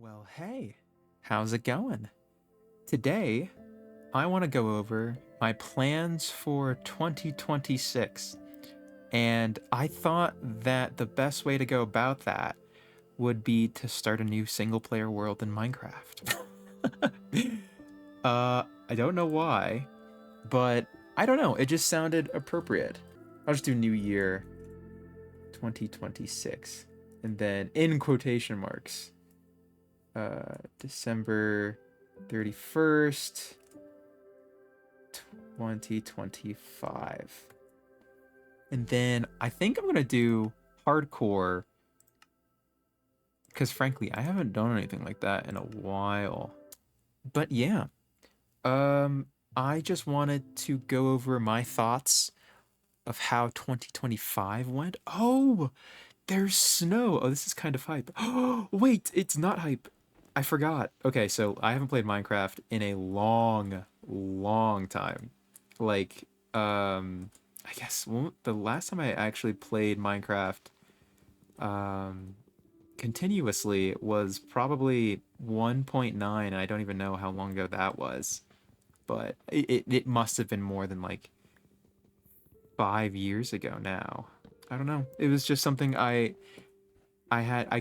Well, hey, how's it going? Today, I want to go over my plans for 2026. And I thought that the best way to go about that would be to start a new single player world in Minecraft. I don't know why, but I don't know. It just sounded appropriate. I'll just do New Year 2026. And then in quotation marks, December 31st, 2025. And then I think I'm going to do hardcore because frankly, I haven't done anything like that in a while. But yeah, um I just wanted to go over my thoughts of how 2025 went. Oh, there's snow. Oh, this is kind of hype. Oh, wait, it's not hype. I forgot. Okay, so I haven't played Minecraft in a long, long time. Like, I guess the last time I actually played Minecraft, um, continuously was probably 1.9, and I don't even know how long ago that was. But it must have been more than like 5 years ago now. I don't know. It was just something I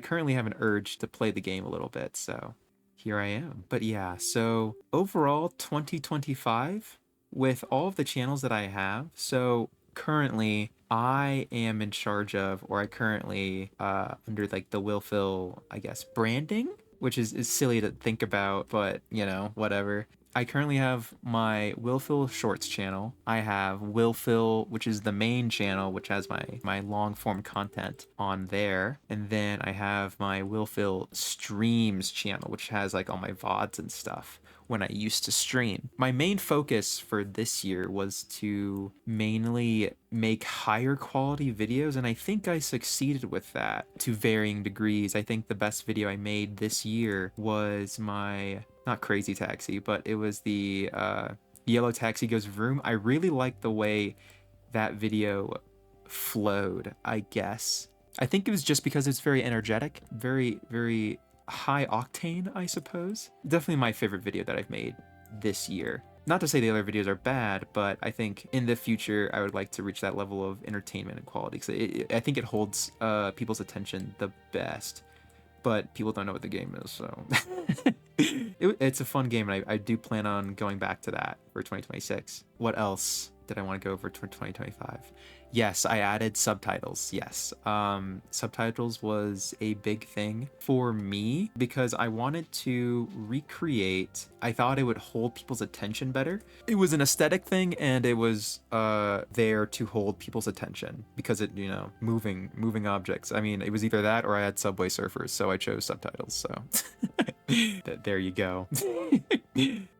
currently have an urge to play the game a little bit, so here I am. But yeah, so overall 2025 with all of the channels that I have, so currently I am in charge of, or I currently under like the WilPhil, I guess, branding, which is silly to think about, but you know, whatever. I currently have my WilPhil Shorts channel. I have WilPhil, which is the main channel, which has my long form content on there. And then I have my WilPhil Streams channel, which has like all my VODs and stuff when I used to stream. My main focus for this year was to mainly make higher quality videos, and I think I succeeded with that to varying degrees. I think the best video I made this year was my, not Crazy Taxi, but it was the Yellow Taxi Goes Vroom. I really liked the way that video flowed, I guess. I think it was just because it's very energetic, very high octane, I suppose. Definitely my favorite video that I've made this year. Not to say the other videos are bad, but I think in the future I would like to reach that level of entertainment and quality, because I think it holds people's attention the best. But people don't know what the game is, so it's a fun game, and I do plan on going back to that for 2026. What else did I want to go over for 2025? Yes, I added subtitles. Yes. Subtitles was a big thing for me because I wanted to recreate, I thought it would hold people's attention better. It was an aesthetic thing, and it was there to hold people's attention because it, you know, moving objects. I mean, it was either that or I had Subway Surfers, so I chose subtitles. So there you go.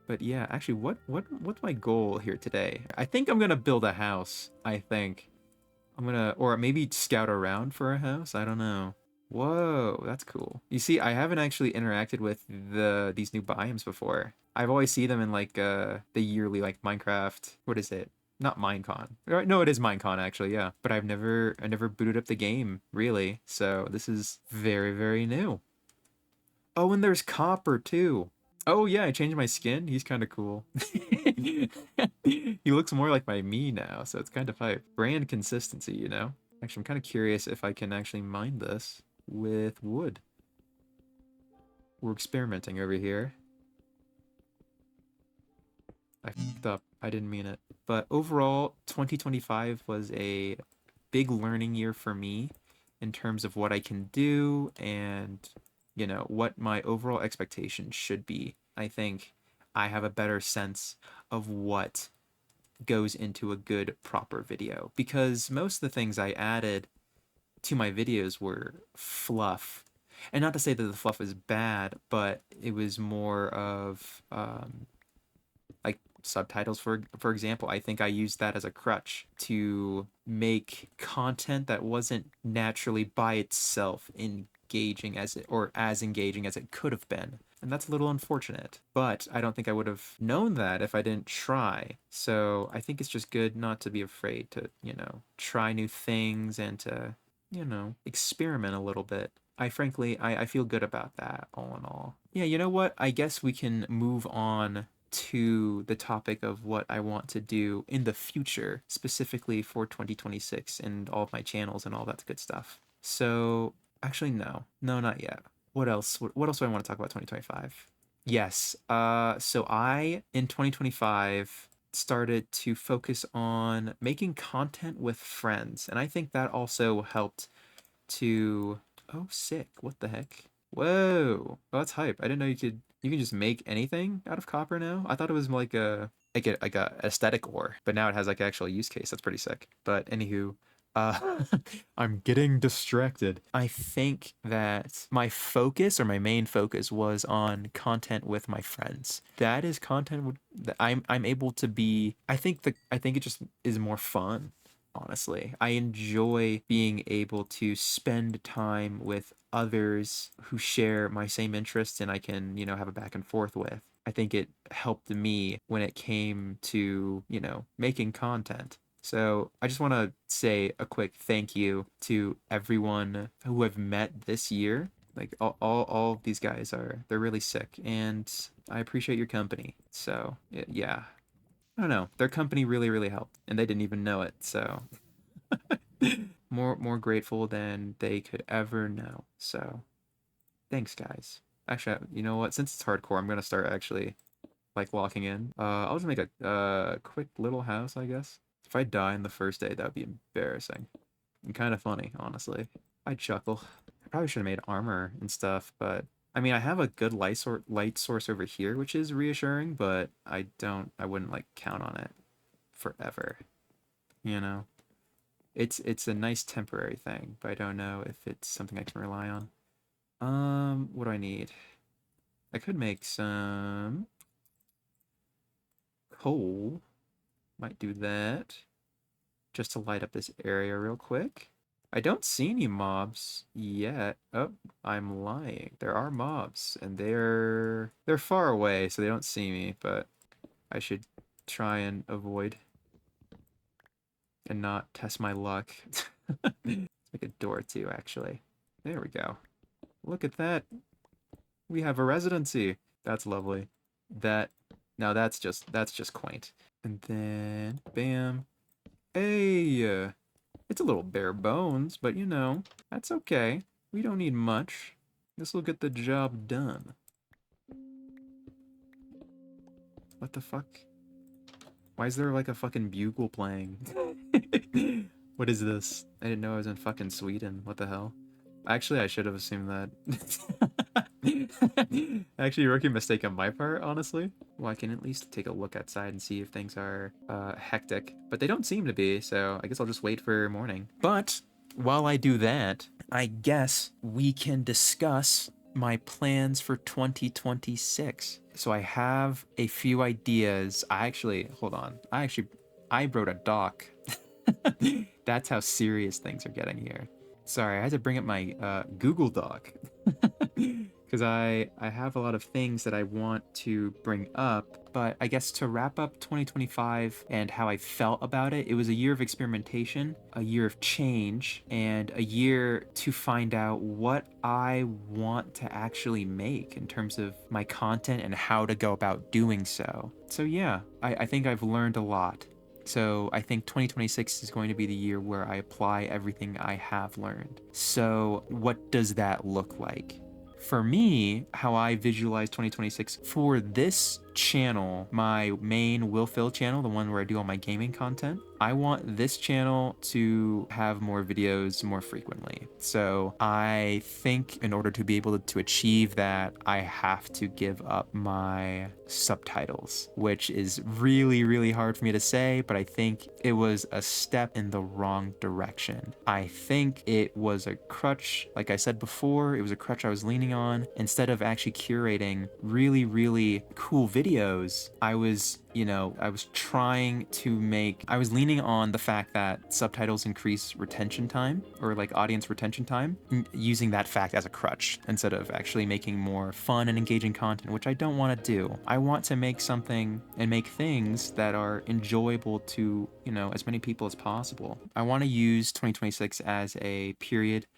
But yeah, actually, what's my goal here today? I think I'm gonna build a house. I think I'm gonna, or maybe scout around for a house. I don't know. Whoa, that's cool. You see, I haven't actually interacted with these new biomes before. I've always seen them in like the yearly like Minecraft. What is it? Not Minecon. No, it is Minecon actually, yeah. But I never booted up the game really. So this is very new. Oh, and there's Copper too. Oh yeah, I changed my skin. He's kind of cool. He looks more like my me now, so it's kind of hype. Brand consistency, you know? Actually, I'm kind of curious if I can actually mine this with wood. We're experimenting over here. I fucked up. I didn't mean it. But overall, 2025 was a big learning year for me in terms of what I can do and, you know, what my overall expectations should be. I think I have a better sense of what goes into a good, proper video, because most of the things I added to my videos were fluff. And not to say that the fluff is bad, but it was more of like subtitles, for example. I think I used that as a crutch to make content that wasn't naturally by itself engaging as it, or as engaging as it could have been. And that's a little unfortunate, but I don't think I would have known that if I didn't try. So I think it's just good not to be afraid to, you know, try new things and to, you know, experiment a little bit. I frankly, I feel good about that all in all. Yeah, you know what? I guess we can move on to the topic of what I want to do in the future, specifically for 2026 and all of my channels and all that good stuff. So, actually, no. No, not yet. What else? What else do I want to talk about 2025? Yes. So I, in 2025, started to focus on making content with friends. And I think that also helped to, oh, sick. What the heck? Whoa. Oh, that's hype. I didn't know you can just make anything out of copper now. I thought it was like a aesthetic ore, but now it has like actual use case. That's pretty sick. But anywho, uh I'm getting distracted. I think that my focus or my main focus was on content with my friends. That is that I'm able to be I think it just is more fun. Honestly, I enjoy being able to spend time with others who share my same interests and I can, have a back and forth with. I think it helped me when it came to, making content. So I just want to say a quick thank you to everyone who I've met this year. Like all of these guys they're really sick and I appreciate your company. So yeah, I don't know. Their company really, really helped, and they didn't even know it. So more grateful than they could ever know. So thanks, guys. Actually, you know what? Since it's hardcore, I'm gonna start actually like locking in. I'll just make a quick little house, I guess. If I die in the first day, that would be embarrassing and kind of funny, honestly. I'd chuckle. I probably should have made armor and stuff, but I mean, I have a good light source over here, which is reassuring, but I wouldn't like count on it forever, you know? It's a nice temporary thing, but I don't know if it's something I can rely on. What do I need? I could make some coal. Might do that just to light up this area real quick. I don't see any mobs yet. Oh, I'm lying. There are mobs, and they're far away, so they don't see me, but I should try and avoid and not test my luck. Make a door too, actually. There we go. Look at that. We have a residency. That's lovely. That Now that's just quaint. And then bam. Hey, it's a little bare bones, but that's okay. We don't need much. This will get the job done. What the fuck? Why is there like a fucking bugle playing? What is this? I didn't know I was in fucking Sweden. What the hell? Actually, I should have assumed that. Actually, a rookie mistake on my part, honestly. Well, I can at least take a look outside and see if things are hectic. But they don't seem to be, so I guess I'll just wait for morning. But while I do that, I guess we can discuss my plans for 2026. So I have a few ideas. Hold on. I wrote a doc. That's how serious things are getting here. Sorry, I had to bring up my Google Doc because I have a lot of things that I want to bring up. But I guess to wrap up 2025 and how I felt about it, it was a year of experimentation, a year of change, and a year to find out what I want to actually make in terms of my content and how to go about doing so. So yeah, I think I've learned a lot. So I think 2026 is going to be the year where I apply everything I have learned. So what does that look like? For me, how I visualize 2026 for this channel, my main WilPhil channel, the one where I do all my gaming content, I want this channel to have more videos more frequently. So I think in order to be able to achieve that, I have to give up my subtitles, which is really, really hard for me to say, but I think it was a step in the wrong direction. I think it was a crutch, like I said before, it was a crutch I was leaning on. Instead of actually curating really, really cool videos, I was I was leaning on the fact that subtitles increase retention time or like audience retention time, using that fact as a crutch instead of actually making more fun and engaging content, which I don't want to do. I want to make something and make things that are enjoyable to, as many people as possible. I want to use 2026 as a period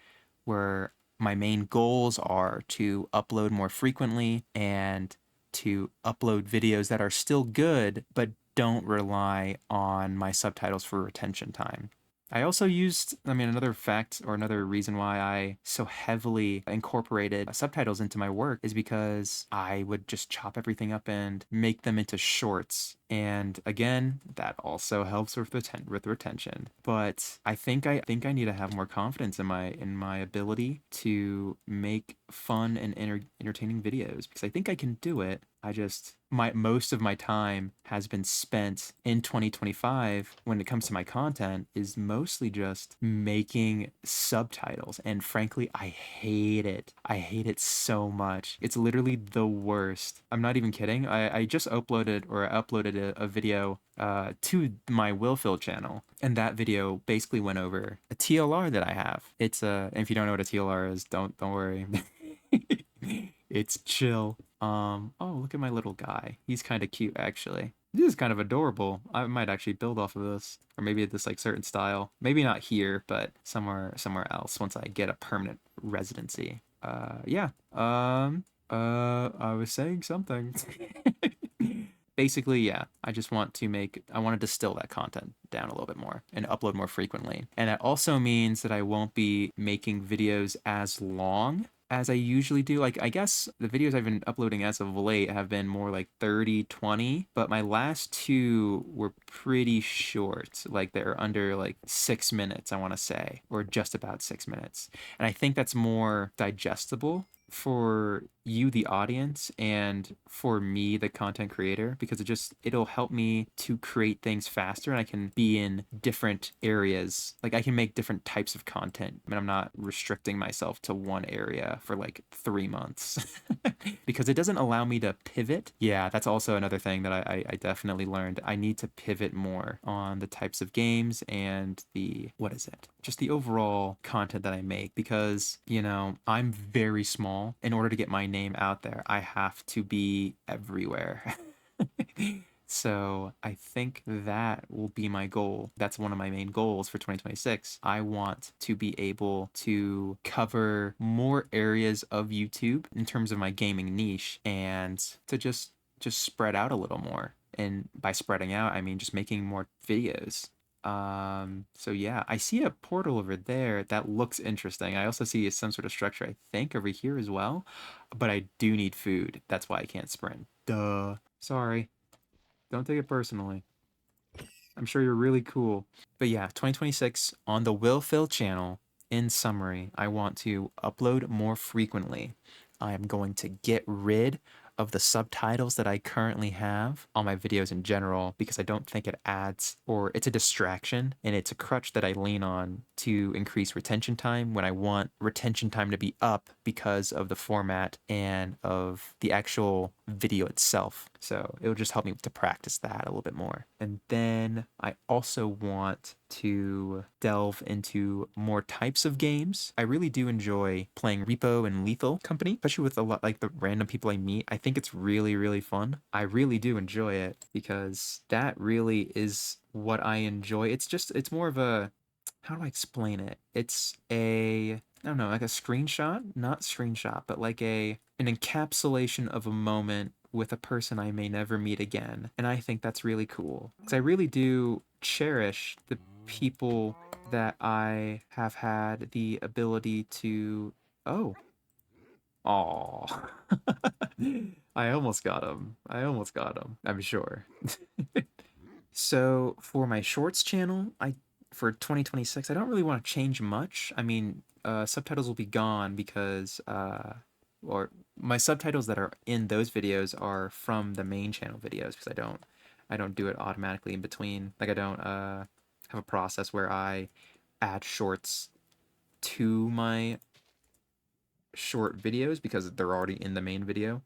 where my main goals are to upload more frequently and to upload videos that are still good, but don't rely on my subtitles for retention time. I also used, another fact or another reason why I so heavily incorporated subtitles into my work is because I would just chop everything up and make them into shorts. And again, that also helps with retention. But I think I need to have more confidence in my ability to make fun and entertaining videos because I think I can do it. I just my most of my time has been spent in 2025 when it comes to my content is mostly just making subtitles, and frankly I hate it. I hate it so much. It's literally the worst. I'm not even kidding. I just uploaded a video to my WilPhil channel, and that video basically went over a TLR that I have. It's if you don't know what a TLR is, don't worry. It's chill. Oh, look at my little guy. He's kind of cute, actually. This is kind of adorable. I might actually build off of this, or maybe this like certain style. Maybe not here, but somewhere else once I get a permanent residency. Yeah. I was saying something. Basically, yeah, I want to distill that content down a little bit more and upload more frequently. And it also means that I won't be making videos as long as I usually do. Like, I guess the videos I've been uploading as of late have been more like 30, 20, but my last two were pretty short. Like, they're under like 6 minutes, I want to say, or just about 6 minutes. And I think that's more digestible for you, the audience, and for me, the content creator, because it'll help me to create things faster and I can be in different areas. Like I can make different types of content and I'm not restricting myself to one area for like 3 months because it doesn't allow me to pivot. Yeah, that's also another thing that I definitely learned. I need to pivot more on the types of games and just the overall content that I make because, I'm very small. In order to get my name out there, I have to be everywhere. So I think that will be my goal. That's one of my main goals for 2026. I want to be able to cover more areas of YouTube in terms of my gaming niche and to just spread out a little more. And by spreading out, I mean just making more videos. So yeah, I see a portal over there that looks interesting. I also see some sort of structure, I think, over here as well. But I do need food. That's why I can't sprint. Duh. Sorry. Don't take it personally. I'm sure you're really cool. But yeah, 2026 on the WilPhil channel. In summary, I want to upload more frequently. I am going to get rid of the subtitles that I currently have on my videos in general because I don't think it adds, or it's a distraction and it's a crutch that I lean on to increase retention time when I want retention time to be up because of the format and of the actual video itself. So it will just help me to practice that a little bit more. And then I also want to delve into more types of games. I really do enjoy playing Repo and Lethal Company, especially with a lot like the random people I meet. I think it's really, really fun. I really do enjoy it because that really is what I enjoy. It's more of a, how do I explain it? It's a, I don't know, like a screenshot, not screenshot, but like an encapsulation of a moment with a person I may never meet again. And I think that's really cool because I really do cherish the people that I have had the ability to. Oh, oh. I almost got him. I'm sure. So for my shorts channel, for 2026, I don't really want to change much. I mean, subtitles will be gone because or my subtitles that are in those videos are from the main channel videos because I don't do it automatically in between. Like I don't have a process where I add shorts to my short videos because they're already in the main video.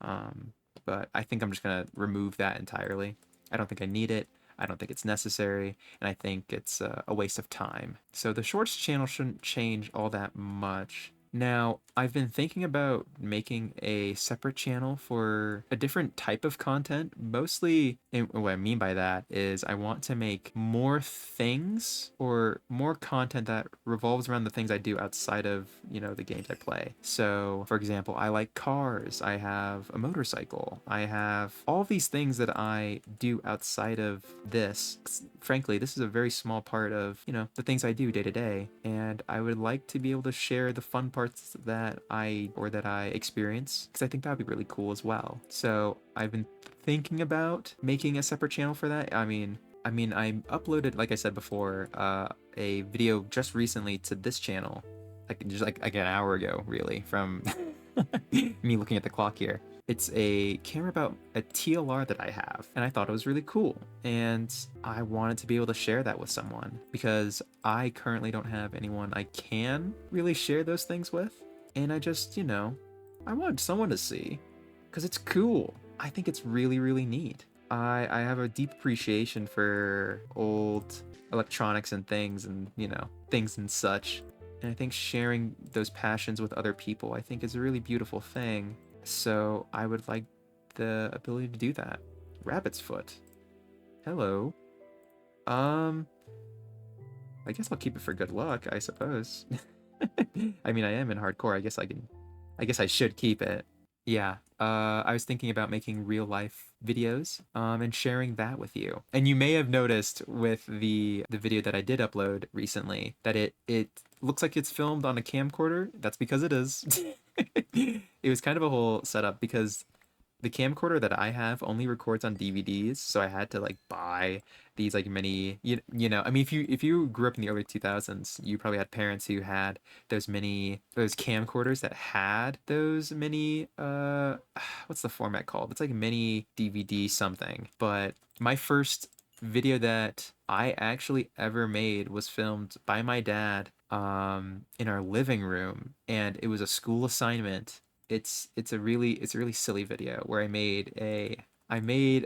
Um, but I think I'm just gonna remove that entirely. I don't think I need it. I don't think it's necessary, and I think it's a waste of time. So the shorts channel shouldn't change all that much. Now, I've been thinking about making a separate channel for a different type of content. Mostly, and what I mean by that is I want to make more things or more content that revolves around the things I do outside of, the games I play. So, for example, I like cars, I have a motorcycle, I have all these things that I do outside of this. Frankly, this is a very small part of, the things I do day to day, and I would like to be able to share the fun parts that I experience, because I think that would be really cool as well. So I've been thinking about making a separate channel for that. I uploaded, like I said before, a video just recently to this channel, like an hour ago, really, from me looking at the clock here. It's a camera about a TLR that I have, and I thought it was really cool. And I wanted to be able to share that with someone because I currently don't have anyone I can really share those things with. And I just, I want someone to see because it's cool. I think it's really, really neat. I have a deep appreciation for old electronics and things and, things and such. And I think sharing those passions with other people, I think is a really beautiful thing. So I would like the ability to do that. Rabbit's foot. Hello. Um, I guess I'll keep it for good luck, I suppose. I mean, I am in hardcore. I guess I should keep it. Yeah. I was thinking about making real life videos, and sharing that with you. And you may have noticed with the video that I did upload recently that it looks like it's filmed on a camcorder. That's because it is. It was kind of a whole setup because the camcorder that I have only records on DVDs, so I had to like buy these like mini, I mean, if you grew up in the early 2000s, you probably had parents who had those camcorders that had those mini what's the format called? It's like mini DVD something. But my first video that I actually ever made was filmed by my dad in our living room, and it was a school assignment. It's a really silly video where I made a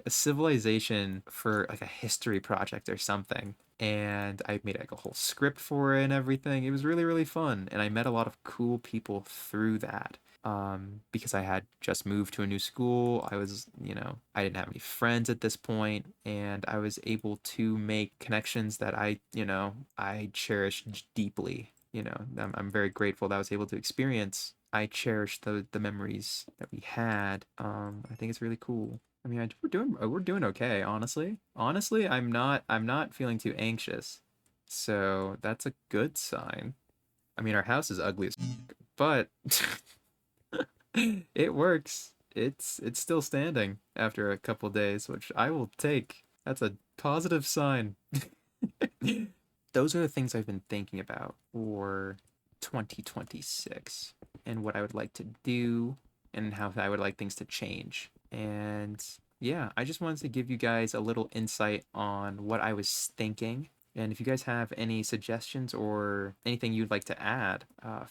civilization for like a history project or something, and I made like a whole script for it and everything. It was really, really fun, and I met a lot of cool people through that. Because I had just moved to a new school. I didn't have any friends at this point, and I was able to make connections that I cherish deeply. I'm very grateful that I was able to experience. I cherish the memories that we had. I think it's really cool. I mean, we're doing okay, honestly. Honestly, I'm not feeling too anxious, so that's a good sign. I mean, our house is ugly as but it works. It's still standing after a couple days, which I will take. That's a positive sign. Those are the things I've been thinking about for 2026 and what I would like to do and how I would like things to change. And yeah, I just wanted to give you guys a little insight on what I was thinking. And if you guys have any suggestions or anything you'd like to add,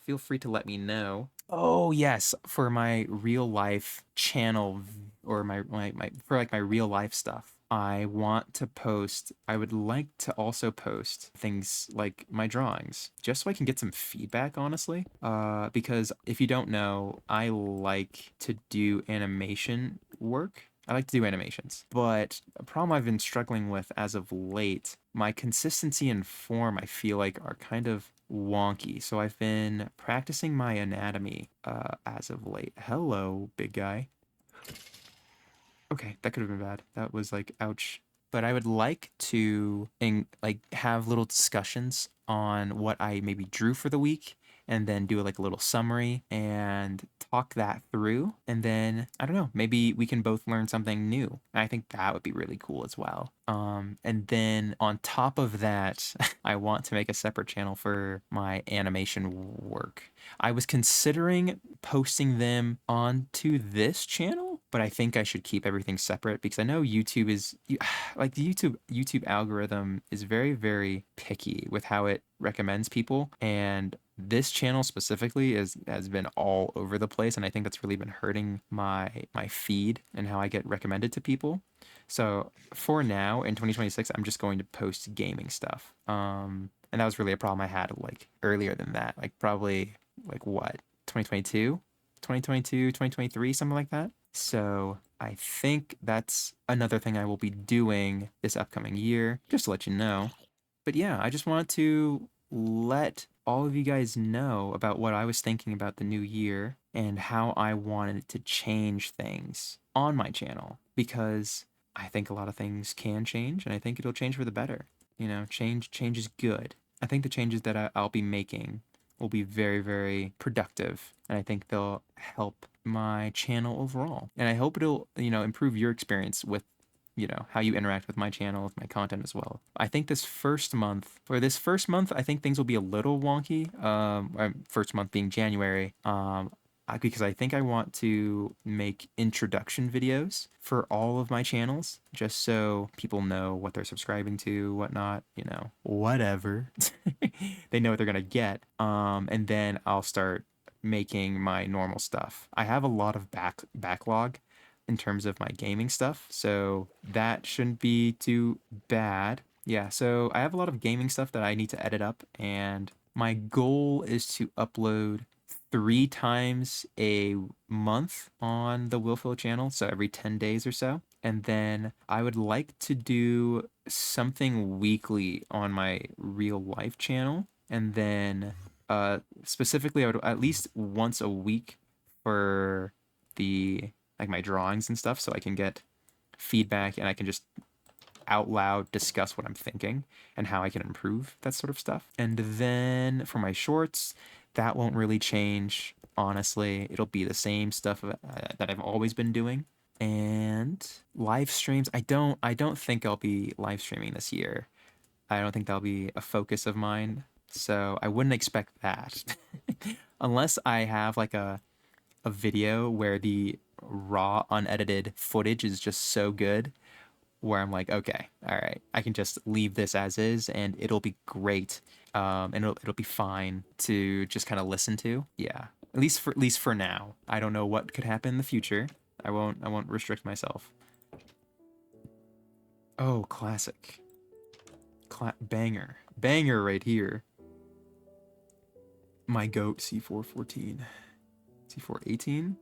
feel free to let me know. Oh yes, for my real life channel or my for like my real life stuff. I would like to also post things like my drawings, just so I can get some feedback, honestly. Because if you don't know, I like to do animation work. I like to do animations, but a problem I've been struggling with as of late, my consistency and form I feel like are kind of wonky. So I've been practicing my anatomy as of late. Hello, big guy. Okay, that could have been bad. That was like, ouch. But I would like to like have little discussions on what I maybe drew for the week and then do like a little summary and talk that through. And then I don't know, maybe we can both learn something new. I think that would be really cool as well. And then on top of that, I want to make a separate channel for my animation work. I was considering posting them onto this channel, but I think I should keep everything separate because I know YouTube is like the YouTube algorithm is very, very picky with how it recommends people, and this channel specifically has been all over the place, and I think that's really been hurting my feed and how I get recommended to people. So for now in 2026, I'm just going to post gaming stuff. And that was really a problem I had like earlier than that, like probably like what 2022, 2022, 2023, something like that. So I think that's another thing I will be doing this upcoming year, just to let you know. But yeah, I just wanted to let all of you guys know about what I was thinking about the new year and how I wanted to change things on my channel, because I think a lot of things can change and I think it'll change for the better. You know, change is good. I think the changes that I'll be making will be very, very productive, and I think they'll help my channel overall. And I hope it'll, improve your experience with, how you interact with my channel, with my content as well. I think this first month, I think things will be a little wonky. First month being January. Because I think I want to make introduction videos for all of my channels, just so people know what they're subscribing to, whatnot, whatever. They know what they're gonna get. And then I'll start making my normal stuff. I have a lot of backlog in terms of my gaming stuff, so that shouldn't be too bad. Yeah, so I have a lot of gaming stuff that I need to edit up, and my goal is to upload 3 times a month on the WilPhil channel, so every 10 days or so. And then I would like to do something weekly on my real life channel. And then specifically, I would at least once a week for the like my drawings and stuff, so I can get feedback and I can just out loud discuss what I'm thinking and how I can improve that sort of stuff. And then for my shorts, that won't really change. Honestly, it'll be the same stuff that I've always been doing. And live streams, I don't think I'll be live streaming this year. I don't think that'll be a focus of mine. So I wouldn't expect that. Unless I have like a video where the raw unedited footage is just so good, where I'm like, okay, all right, I can just leave this as is and it'll be great. And it'll be fine to just kind of listen to. Yeah. At least for now. I don't know what could happen in the future. I won't restrict myself. Oh, classic. Banger. Banger right here. My goat C414. C418?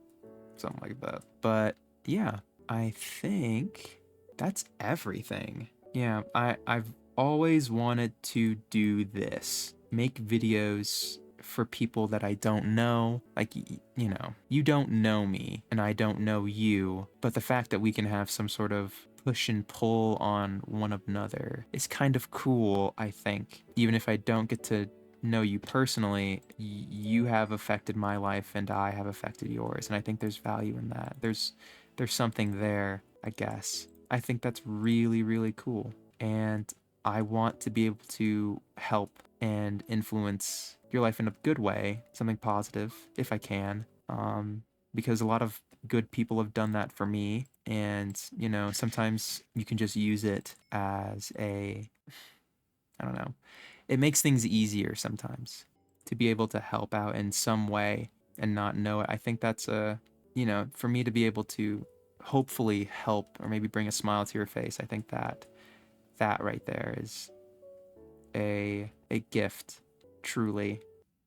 Something like that. But yeah, I think that's everything. Yeah, I've always wanted to do this. Make videos for people that I don't know. Like, you don't know me and I don't know you, but the fact that we can have some sort of push and pull on one another is kind of cool, I think. Even if I don't get to know you personally, you have affected my life and I have affected yours, and I think there's value in that. There's something there, I guess. I think that's really, really cool, and I want to be able to help and influence your life in a good way, something positive, if I can. Because a lot of good people have done that for me, and sometimes you can just use it as I don't know, it makes things easier sometimes to be able to help out in some way and not know it. I think that's for me to be able to hopefully help or maybe bring a smile to your face. I think that right there is a gift, truly.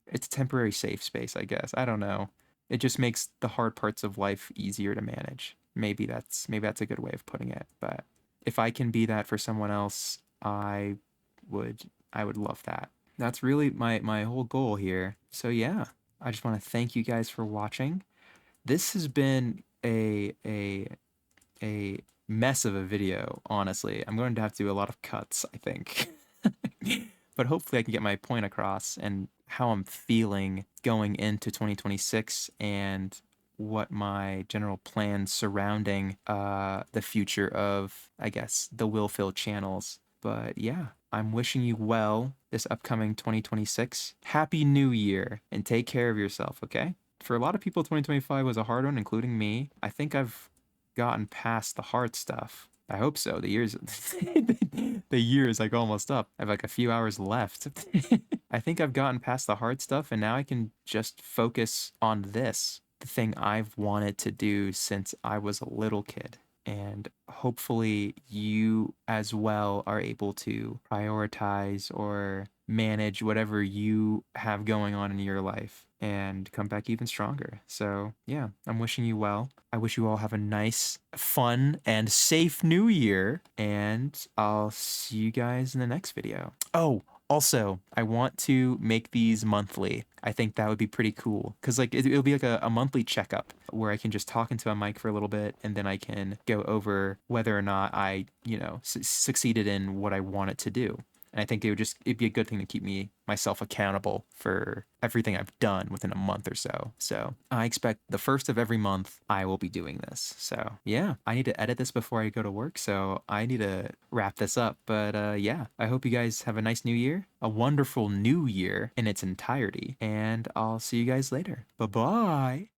It's a temporary safe space, I guess. I don't know. It just makes the hard parts of life easier to manage. Maybe that's a good way of putting it. But if I can be that for someone else, would I would love that. That's really my whole goal here. So yeah, I just want to thank you guys for watching. This has been a mess of a video, honestly. I'm going to have to do a lot of cuts, I think. But hopefully I can get my point across and how I'm feeling going into 2026 and what my general plans surrounding the future of, I guess, the WilPhil channels. But yeah, I'm wishing you well this upcoming 2026. Happy New Year and take care of yourself, okay? For a lot of people, 2025 was a hard one, including me. I think I've gotten past the hard stuff. I hope so. The year is like almost up. I have like a few hours left. I think I've gotten past the hard stuff and now I can just focus on this, the thing I've wanted to do since I was a little kid. And hopefully you as well are able to prioritize or manage whatever you have going on in your life and come back even stronger. So, yeah, I'm wishing you well. I wish you all have a nice, fun, and safe new year. And I'll see you guys in the next video. Oh, also, I want to make these monthly. I think that would be pretty cool because like it'll be like a monthly checkup where I can just talk into a mic for a little bit and then I can go over whether or not I, succeeded in what I wanted to do. And I think it'd be a good thing to keep myself accountable for everything I've done within a month or so. So I expect the first of every month I will be doing this. So yeah, I need to edit this before I go to work. So I need to wrap this up. But yeah, I hope you guys have a nice new year, a wonderful new year in its entirety. And I'll see you guys later. Bye bye.